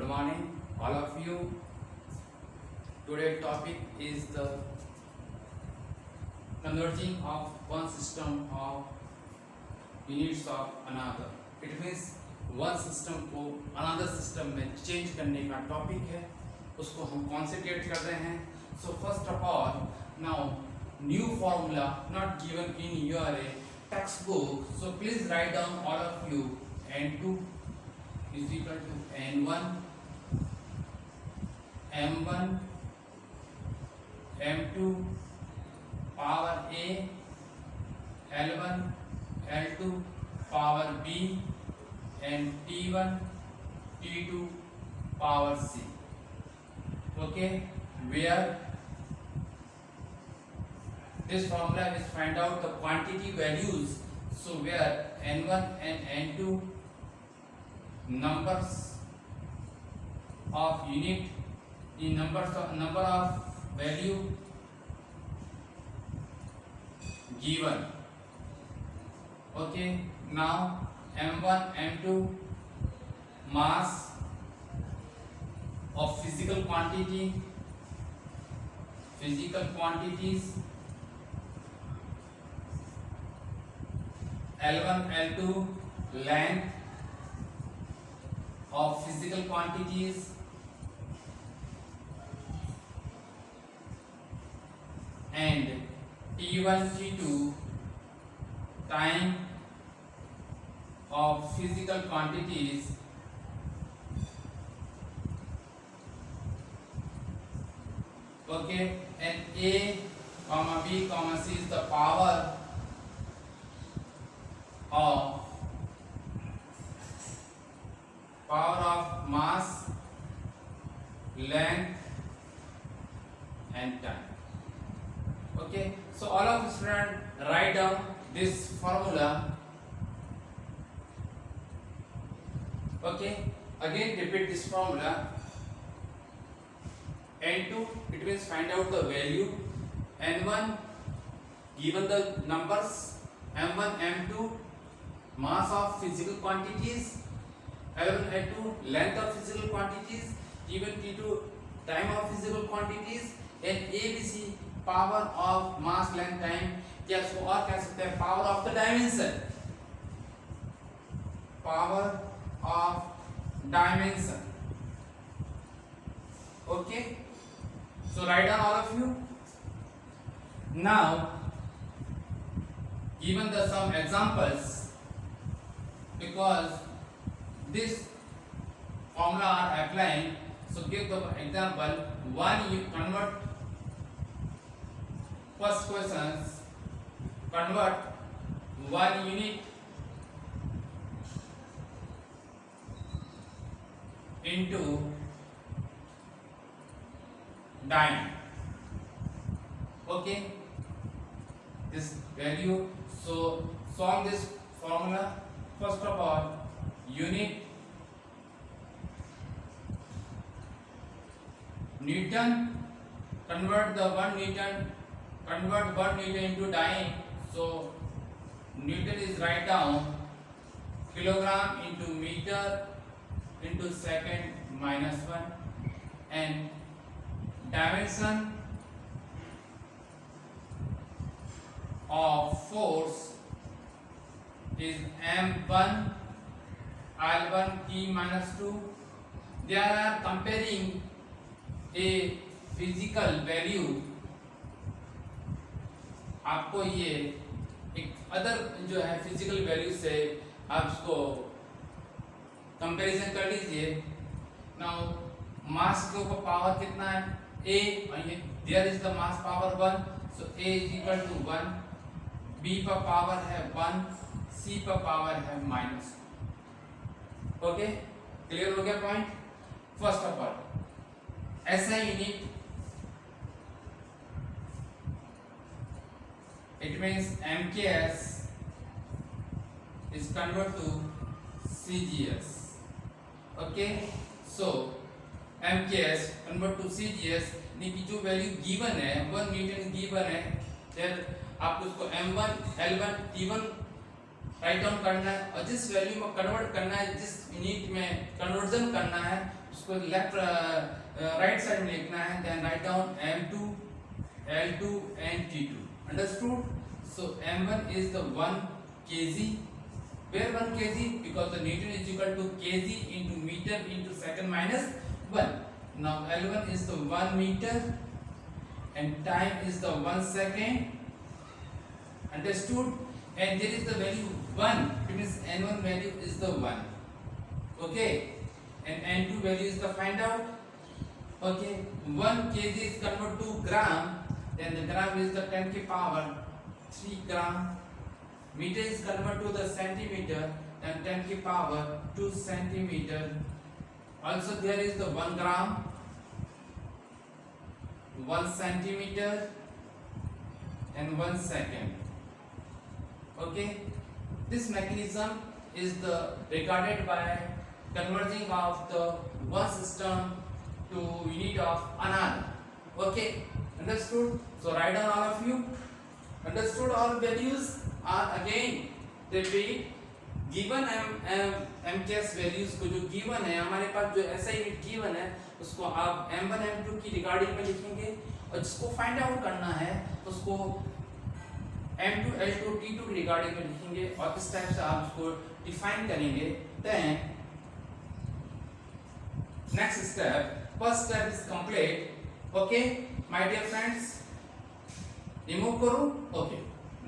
Good morning, all of you. Today's topic is the converging of one system of units of another. It means one system को another system में change करने का topic है, उसको हम concentrate कर रहे हैं. So first of all, now new formula not given in your textbook. So please write down all of you. N2 is equal to N1, M1, M2 power A, L1, L2 power B, and T1, T2 power C. Okay, where this formula is find out the quantity values. So where N1 and N2 numbers of unit in number of value given. Okay, now M1 M2 mass of physical quantities L1 L2 length of physical quantities and T1 T2 time of physical quantities okay, and A comma B comma C is the power of mass, length and time. Okay, so all of you students write down this formula. Okay, again repeat this formula. N2 it means find out the value. N1 given the numbers M1 M2 mass of physical quantities, L1 L2 length of physical quantities, T1 T2 time of physical quantities, and ABC power of mass, length, time. क्या इसको और कह सकते हैं power of the dimension, power of dimension. Okay, so write down all of you. Now given the some examples, because this formula are applying, so give the example. One you convert, first questions, convert 1 unit into dyne. Okay, this value. So solve this formula. First of all, unit Newton, convert 1 Newton into dyne. So Newton is write down kilogram into meter into second minus 1, and dimension of force is M1 L1 T minus 2. They are comparing a physical value. आपको ये एक other जो है physical value से आप इसको comparison कर लीजिए. नाउ मास के ऊपर पावर कितना है A, और ये there is the mass power 1, so A is equal to 1, B पर पावर है 1, C पर पावर है -2. ओके, क्लियर हो गया पॉइंट. फर्स्ट ऑफ ऑल ऐसा unit it means MKS is converted to CGS. Okay, so MKS convert to CGS यानी कि जो वैल्यू गिवन है 1 न्यूटन गिवन है, फिर आप उसको M1 L1 T1 write down करना है और जिस वैल्यू में कन्वर्ट करना है, जिस यूनिट में कन्वर्जन करना है उसको लेफ्ट राइट साइड में लिखना है। Then write down m2 l2 and t2, understood? So m1 is the 1 kg, where 1 kg, because the Newton is equal to kg into meter into second minus 1. Now L1 is the 1 meter and time is the 1 second, understood? And there is the value 1, it means n1 value is the 1, okay, and n2 value is the find out, okay. 1 kg is converted to gram, then the gram is the 10 की power 3 gram. Meter is converted to the centimeter, then 10 की power 2 centimeter. Also there is the 1 gram, 1 centimeter and 1 second, okay. This mechanism is the regarded by converging of the one system to unit of another, okay, understood? So write down all of you, understood? All values are again repeat given mks values को जो given है हमारे पास, जो ऐसा unit given है उसको आप m1 m2 की रिगार्डिंग में लिखेंगे और जिसको फाइंड आउट करना है उसको m2 l2 t2 की रिगार्डिंग में लिखेंगे और इस टाइप से आप उसको डिफाइन करेंगे। Then next step, first step is complete, okay my dear friends, remove करो, okay.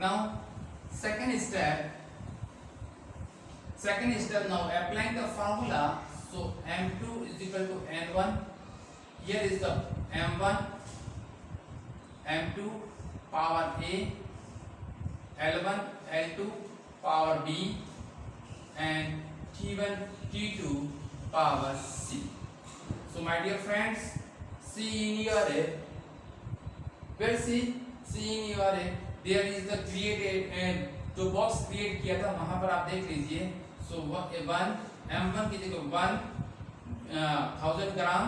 Now second step now applying the formula, so m2 is equal to n1, here is the m1 m2 power a, l1 l2 power b and t1 t2 power c. So my dear friends, c in your array, where c in your array, there is the created and जो box create किया था वहां पर आप देख लीजिए। सो 1 m1 की जगह 1000 ग्राम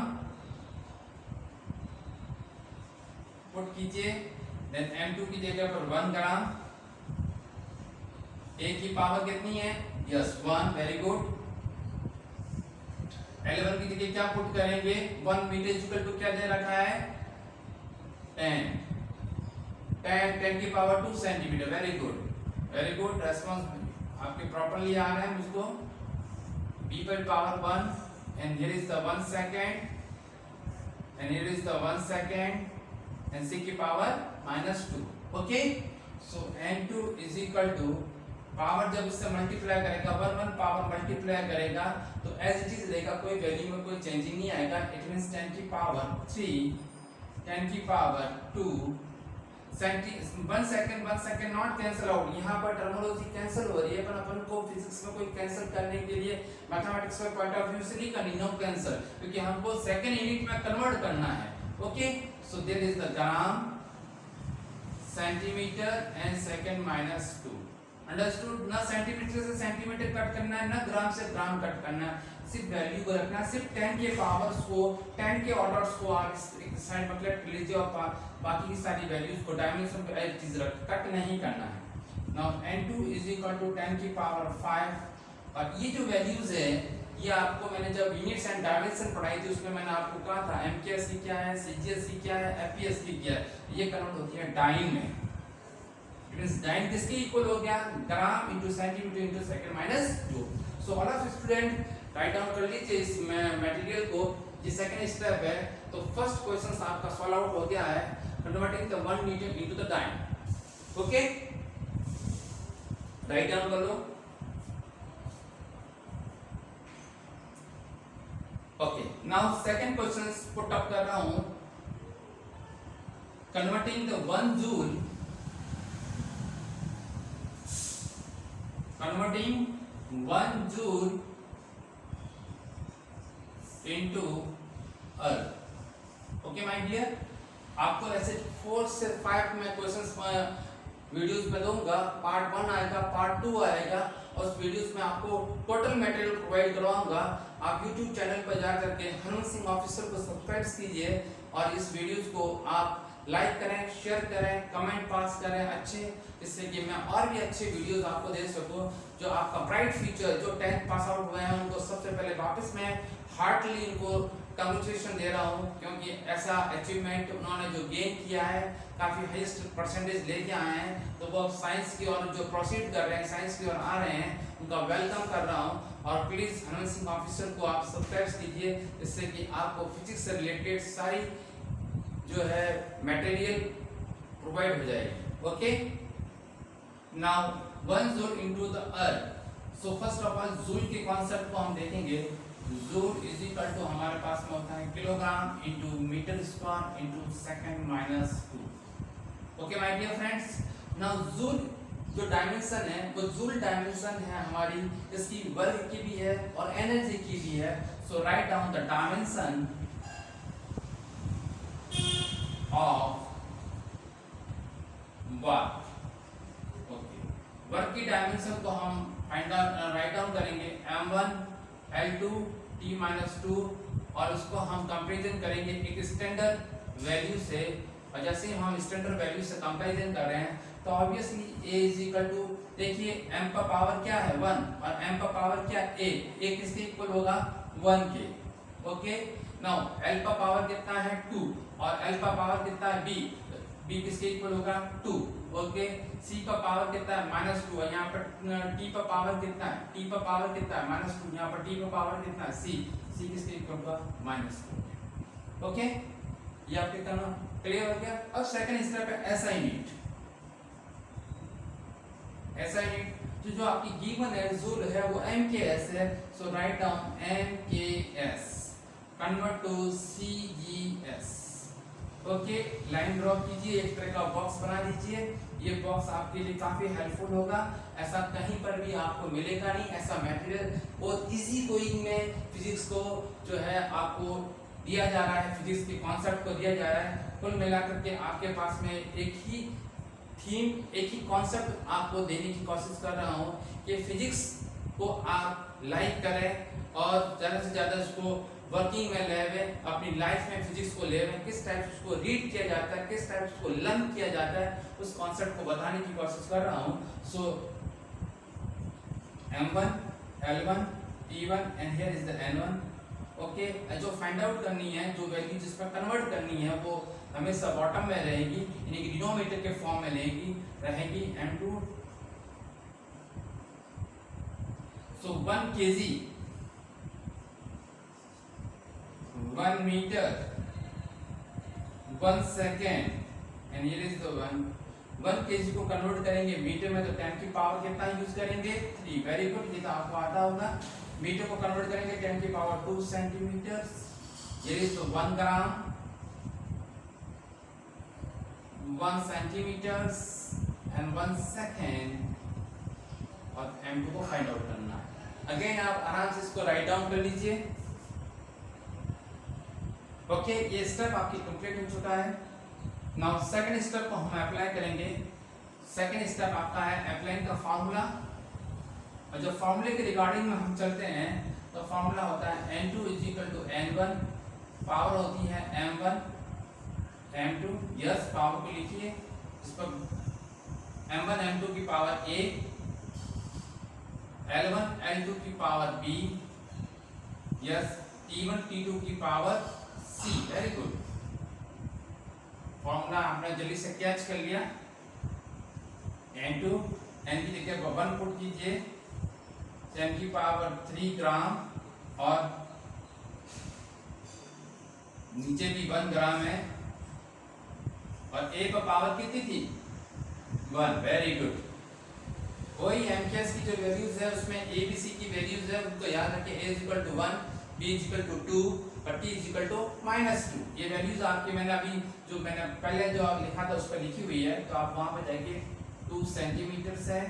पुट कीजिए, देन m2 की जगह पर 1 ग्राम, a की पावर कितनी है, यस 1, वेरी गुड। l1 की जगह क्या पुट करेंगे, 1 मीटर इक्वल टू क्या दे रखा है, 10 की power 2 centimetre, very good response आपके प्रॉपर्ली आ रहा है मुझको। b पर power 1 and here is the 1 second and here is the 1 second and c की power -2, okay. So n2 is equal to power जब इससे मल्टीप्लाई करेगा 1 पावर मल्टीप्लाई करेगा तो एज इट इज रहेगा, कोई वैल्यू में कोई चेंजिंग नहीं आएगा। इट मींस 10 की पावर 3 10 की power 2 1 second not cancel out, यहाँ पर टर्मिनोलॉजी कैंसिल हो रही है, पर अपन को फिजिक्स में कोई कैंसिल करने के लिए मैथमेटिक्स के पॉइंट ऑफ व्यू से नहीं करनी, नो कैंसिल, क्योंकि हमको सेकंड यूनिट में कन्वर्ट करना है, okay. So there is the gram, centimetre and second -2, understood? ना सेंटीमीटर से सेंटीमीटर कट करना है, ना ग्राम से ग्राम कट करना है, सिर्फ वैल्यू को रखना है। सिर्फ 10 के पावर्स को, 10 के ऑर्डर्स को आप इस साइड में कलेक्ट कर लीजिए और बाकी की सारी वैल्यूज को डायमेंशन पे एक चीज रख, कट नहीं करना है। Now n2 is equal to 10 की पावर 5, और ये जो वैल्यूज है ये आपको मैंने जब यूनिट्स एंड डायमेंशन पढ़ाई थी उसमें मैंने आपको कहा था mks की क्या है, cgs की क्या है, fps की क्या है, ये कन्वर्ट होती है डाइन में। इट मींस डाइन किसके इक्वल हो गया, gram into centimetre into second -2। So all of student write down कर लीजिए इस मटेरियल को, ये सेकंड स्टेप है। तो फर्स्ट क्वेश्चन आपका सॉल्व आउट हो गया है, converting the 1 metre into the dyne, okay. Write down कर लो, okay. Now second question put up कर रहा हूं, converting the 1 joule into erg, okay my dear. आपको ऐसे 4 से 5 में क्वेश्चंस वीडियोस में दूंगा, पार्ट 1 आएगा, पार्ट 2 आएगा, और उस वीडियोस में आपको टोटल मटेरियल प्रोवाइड करवाऊंगा। आप YouTube चैनल पर जा करके हनुमान सिंह ऑफिसर को सब्सक्राइब कीजिए और इस वीडियोस को आप लाइक करें, शेयर करें, कमेंट पास करें अच्छे, जिससे कि मैं और भी अच्छे वीडियोस आपको दे सकूं। जो आपका ब्राइट फ्यूचर, जो 10th पास आउट हुए हैं, उनको सबसे पहले वापस मैं हार्टली इनको कंग्रेचुलेशन दे रहा हूं, क्योंकि ऐसा अचीवमेंट उन्होंने जो गेन किया है, काफ़ी हाईएस्ट परसेंटेज लेके आए हैं, तो वो साइंस की ओर जो प्रोसीड कर रहे हैं, साइंस की ओर आ रहे हैं, उनका वेलकम कर रहा हूं। और प्लीज़ हनुमान सिंह ऑफिसर को आप सब्सक्राइब कीजिए, जिससे कि आपको फिजिक्स से रिलेटेड सारी जो है मटेरियल प्रोवाइड हो जाएगी। Okay, now 1 joule into the earth. So first of all joule के कॉन्सेप्ट को हम देखेंगे। जूल इज इक्वल टू हमारे पास में होता है kilogram into metre square into second minus 2। Okay my dear friends, now joule जो डायमेंशन है वो जूल डायमेंशन है हमारी, इसकी वर्ग की भी है और एनर्जी की भी है। So write down the dimension of work. Okay, work की डायमेंशन को हम राइट डाउन करेंगे m1 L2 T-2 और उसको हम कंपैरिजन करेंगे एक स्टैंडर्ड वैल्यू से। और जैसे हम स्टैंडर्ड वैल्यू से कंपैरिजन कर रहे हैं तो obviously a is equal to, देखिए m का पावर क्या है 1 और m का पावर क्या a किसके इक्वल होगा 1 के। ओके, नाउ l का पावर कितना है 2 और l का पावर कितना है b किसके इक्वल होगा 2। ओके, c का पावर कितना है -2 और यहाँ पर t का पावर कितना है, t का पावर कितना है -2, यहाँ पर t का पावर कितना है c किसके इक्वल होगा -2। ओके, ये आपके करना क्लियर हो गया। अब सेकंड स्टेप है SI यूनिट। SI यूनिट जो आपकी गिवन है जूल है वो MKS है। So write down MKS convert to CGS। Okay, line draw कीजिए, एक तरह का बॉक्स बना दीजिए। ये बॉक्स आपके लिए काफी हेल्पफुल होगा, ऐसा कहीं पर भी आपको मिलेगा नहीं। ऐसा मटेरियल बहुत इजी गोइंग में फिजिक्स को जो है आपको दिया जा रहा है, फिजिक्स के कॉन्सेप्ट को दिया जा रहा है। कुल मिलाकर के आपके पास में एक ही थीम, एक ही कॉन्सेप्ट आपको देने की कोशिश कर रहा हूँ कि फिजिक्स को आप लाइक करें और ज़्यादा से ज़्यादा उसको वर्किंग में ले आवे, अपनी लाइफ में फिजिक्स को ले आवे, किस टाइप से उसको रीड किया जाता है, किस टाइप से उसको लर्न किया जाता है, उस कॉन्सेप्ट को बताने की कोशिश कर रहा हूँ। सो M1 L1 T1 and here is the N1। Okay, जो फाइंड आउट करनी है, जो वैल्यू जिस पर कन्वर्ट करनी है, वो हमेशा बॉटम में रहेगी, यानी कि डिनोमिनेटर के फॉर्म में रहेगी M2। So 1 kg 1 meter 1 second and here is the 1 kg को कन्वर्ट करेंगे मीटर में तो 10 की पावर कितना यूज करेंगे 3। वेरी गुड, ये तो आपको आता होगा। मीटर को कन्वर्ट करेंगे 10 की power 2 centimetre. Here is the 1 gram 1 centimetre and 1 second और M2 को फाइंड आउट करना है। अगेन आप आराम से इसको राइट डाउन कर लीजिए। ओके, ये स्टेप आपकी कंप्लीट हो चुका है। नाउ सेकंड स्टेप को हम अप्लाई करेंगे। सेकंड स्टेप आपका है अप्लाइंग का फार्मूला। और जब फार्मूले के रिगार्डिंग में हम चलते हैं तो फार्मूला होता है N2 is equal to N1, power होती है M1 M2। यस, पावर को लिखिए, इस पर M1 M2 की पावर A, L1 L2 की power B, yes, T1 T2 की power C। Very good, formula आपने जल्दी से कैच कर लिया। N2 N की जगह 1 पुट कीजिए, 10 की पावर 3 ग्राम और नीचे भी 1 ग्राम है और A पर पावर कितनी थी 1। वेरी गुड, वही MKS की जो वैल्यूज है उसमें ABC की वैल्यूज है उनको याद रखिए। A equal to 1, B equal to 2 और T इक्वल टू -2। ये वैल्यूज आपके मैंने अभी जो मैंने पहले जो लिखा था उस पर लिखी हुई है, तो आप वहां पर जाइए। 2 सेंटीमीटर है,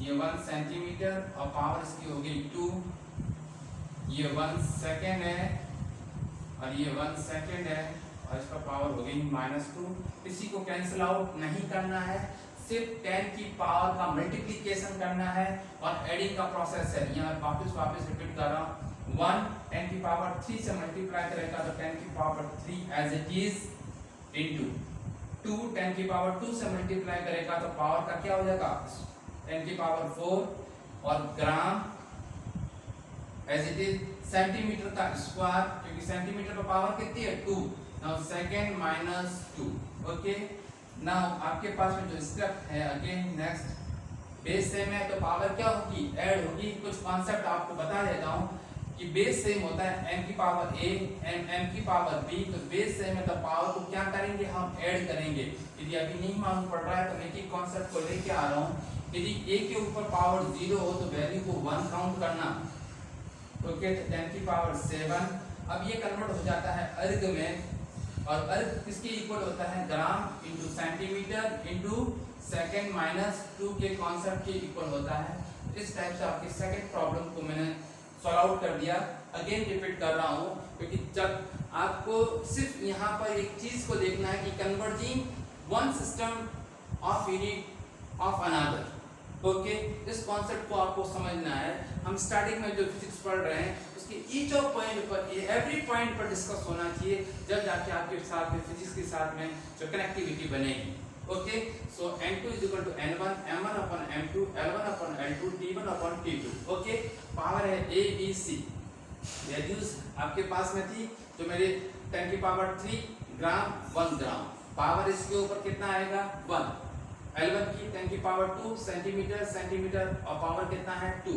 ये 1 सेंटीमीटर और पावर इसकी हो गई 2। ये 1 सेकेंड है और ये 1 सेकेंड है और इसका पावर हो गई -2। इसी को कैंसिल आउट नहीं करना है, सिर्फ 10 की पावर का मल्टीप्लिकेशन करना है और एडिंग का प्रोसेस है। यहाँ वापस रिपीट कर रहा हूँ। 1 10 की पावर 3 से मल्टीप्लाई करेगा तो 10 की power 3 as it is into 2 10 की पावर 2 से मल्टीप्लाई करेगा तो पावर का क्या हो जाएगा 10 की पावर 4 और ग्राम एज इट इज सेंटीमीटर का स्क्वायर, क्योंकि सेंटीमीटर का पावर कितनी है 2। Now second minus 2। Okay, now आपके पास में जो स्टेप है अगेन नेक्स्ट बेस सेम है तो पावर क्या होगी ऐड होगी। कुछ कॉन्सेप्ट आपको बता देता हूँ कि बेस सेम होता है m की पावर a m की पावर b, तो बेस सेम है तो पावर को क्या करेंगे हम ऐड करेंगे। यदि अभी नहीं मालूम पड़ रहा है तो मैं एक कॉन्सेप्ट को लेके आ रहा हूँ। यदि a के ऊपर पावर 0 हो तो वैल्यू को 1 काउंट करना। ओके, तो 10 की पावर 7। अब ये कन्वर्ट हो जाता है अर्ग में, और अर्ग किसके इक्वल होता है gram into centimetre into second minus 2 के कॉन्सेप्ट के इक्वल होता है। इस टाइप से आपकी सेकंड प्रॉब्लम को मैंने सॉल्व आउट कर दिया। अगेन रिपीट कर रहा हूँ क्योंकि जब आपको सिर्फ यहाँ पर एक चीज को देखना है कि converging one system of unit of another. Okay, इस कॉन्सेप्ट को आपको समझना है। हम स्टार्टिंग में जो फिजिक्स पढ़ रहे हैं उसके ईच ऑफ पॉइंट पर एवरी पॉइंट पर डिस्कस होना चाहिए, जब जाके आपके साथ में फिजिक्स के साथ में जो कनेक्टिविटी बनेगी। Okay, so n2 is equal to n1 m1 upon m2 l1 upon l2 t1 upon t2। Okay, power है a b c। वैल्यूज आपके पास में थी तो मेरे 10 की पावर 3 ग्राम 1 ग्राम, पावर इसके ऊपर कितना आएगा 1। l1 की 10 की पावर 2 सेंटीमीटर सेंटीमीटर और पावर कितना है 2।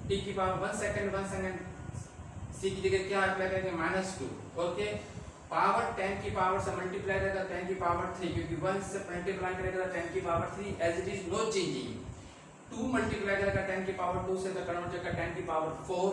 t की पावर 1 सेकंड c की जगह क्या अप्लाई करेंगे -2। ओके, पावर 10 की पावर से मल्टीप्लाई करेगा 10 की पावर 3, क्योंकि 1 से मल्टीप्लाई करेगा 10 की power 3 as it is no changing. 2 multiply करेगा 10 की पावर 2 से तो कन्वर्ट हो जाएगा 10 की पावर 4।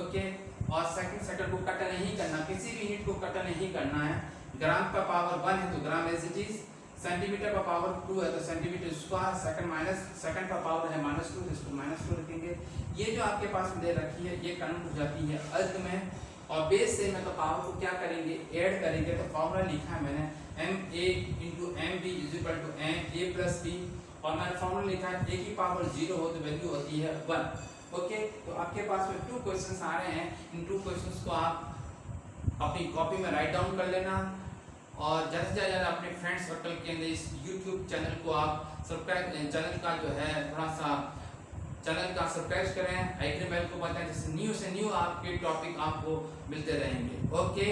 ओके, और सेकंड को कट नहीं करना, किसी भी यूनिट को कट नहीं करना है। ग्राम का पावर 1 है तो ग्राम एज इट इज, सेंटीमीटर का पावर 2 है तो सेंटीमीटर स्क्वायर, सेकंड का पावर है -2 इसको -2 रखेंगे। ये जो आपके पास दे रखी है ये कन्वर्ट हो जाती है अर्ग में, और बेस से में तो पावर को क्या करेंगे ऐड करेंगे। तो फॉर्मूला लिखा है मैंने ma into mb is equal to a plus b, और मैंने फॉर्मूला लिखा है a की पावर 0 हो तो वैल्यू होती है 1। ओके, तो आपके पास में 2 क्वेश्चंस आ रहे हैं। इन 2 क्वेश्चंस को आप अपनी कॉपी में राइट डाउन कर लेना, और ज़्यादा से ज़्यादा अपने फ्रेंड्स सर्कल के अंदर इस यूट्यूब चैनल को आप सब्सक्राइब, चैनल का जो है थोड़ा सा चैनल का सब्सक्राइब करें, आइकन बेल को बताएं, जिससे न्यू से न्यू आपके टॉपिक आपको मिलते रहेंगे। ओके।